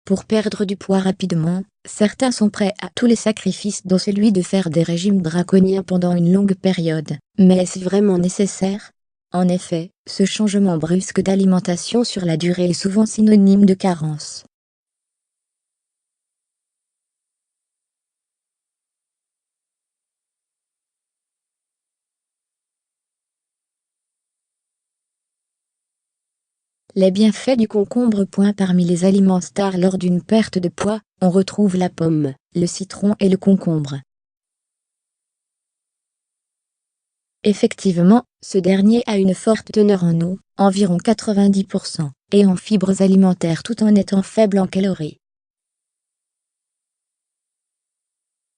Pour perdre du poids rapidement, certains sont prêts à tous les sacrifices dont celui de faire des régimes draconiens pendant une longue période. Mais est-ce vraiment nécessaire? En effet, ce changement brusque d'alimentation sur la durée est souvent synonyme de carence. Les bienfaits du concombre. Parmi les aliments stars lors d'une perte de poids, on retrouve la pomme, le citron et le concombre. Effectivement, ce dernier a une forte teneur en eau, environ 90%, et en fibres alimentaires tout en étant faible en calories.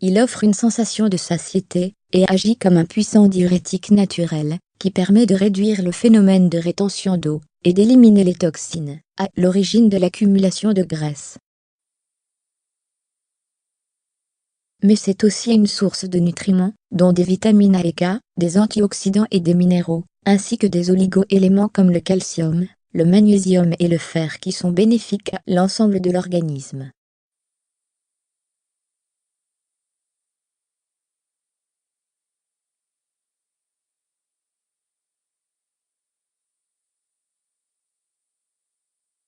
Il offre une sensation de satiété, et agit comme un puissant diurétique naturel, qui permet de réduire le phénomène de rétention d'eau, et d'éliminer les toxines, à l'origine de l'accumulation de graisse. Mais c'est aussi une source de nutriments, dont des vitamines A et K, des antioxydants et des minéraux, ainsi que des oligo-éléments comme le calcium, le magnésium et le fer qui sont bénéfiques à l'ensemble de l'organisme.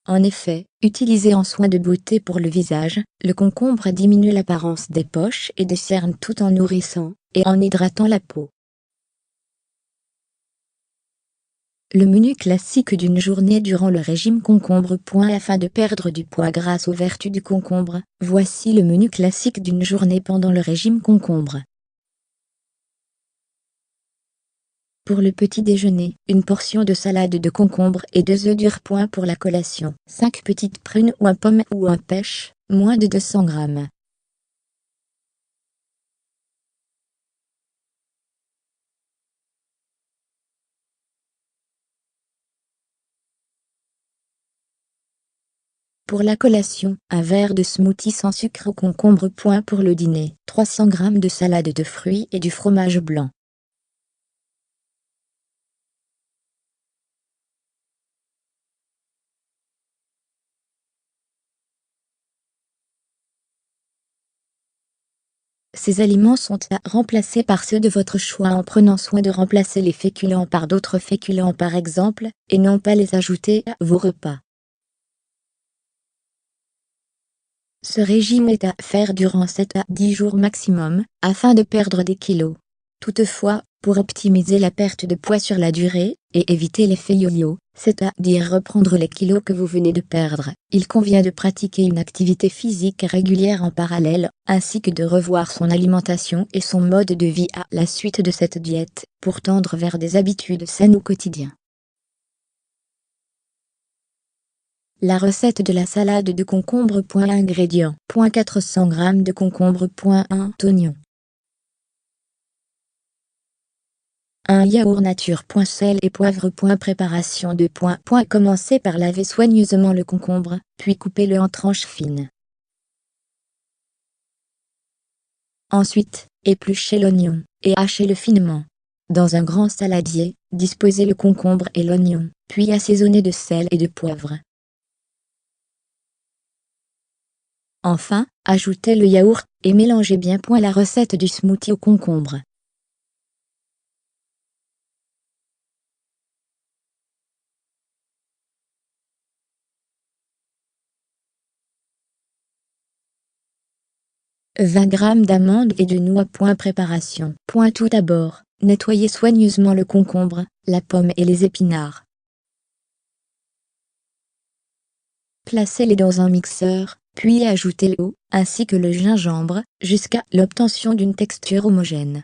En effet, utilisé en soins de beauté pour le visage, le concombre diminue l'apparence des poches et des cernes tout en nourrissant et en hydratant la peau. Le menu classique d'une journée durant le régime concombre. Afin de perdre du poids grâce aux vertus du concombre, voici le menu classique d'une journée pendant le régime concombre. Pour le petit déjeuner, une portion de salade de concombre et 2 œufs durs. Pour la collation, 5 petites prunes ou un pomme ou un pêche, moins de 200 g. Pour la collation, un verre de smoothie sans sucre au concombre. Pour le dîner, 300 g de salade de fruits et du fromage blanc. Ces aliments sont à remplacer par ceux de votre choix en prenant soin de remplacer les féculents par d'autres féculents par exemple, et non pas les ajouter à vos repas. Ce régime est à faire durant 7 à 10 jours maximum, afin de perdre des kilos. Toutefois, pour optimiser la perte de poids sur la durée, et éviter l'effet yo-yo, c'est-à-dire reprendre les kilos que vous venez de perdre, il convient de pratiquer une activité physique régulière en parallèle, ainsi que de revoir son alimentation et son mode de vie à la suite de cette diète, pour tendre vers des habitudes saines au quotidien. La recette de la salade de concombre. Ingrédients. 400 g de concombre. 1 oignon. 1 yaourt nature. Sel et poivre. Préparation de Commencez par laver soigneusement le concombre, puis coupez-le en tranches fines. Ensuite, épluchez l'oignon, et hachez-le finement. Dans un grand saladier, disposez le concombre et l'oignon, puis assaisonnez de sel et de poivre. Enfin, ajoutez le yaourt, et mélangez bien. La recette du smoothie au concombre. « 20 g d'amandes et de noix. Préparation. Tout d'abord, nettoyez soigneusement le concombre, la pomme et les épinards. Placez-les dans un mixeur, puis ajoutez l'eau, ainsi que le gingembre, jusqu'à l'obtention d'une texture homogène.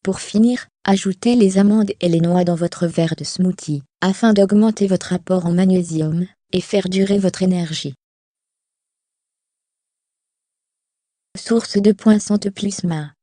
Pour finir, ajoutez les amandes et les noix dans votre verre de smoothie, afin d'augmenter votre apport en magnésium, et faire durer votre énergie. Source de Santé Plisma.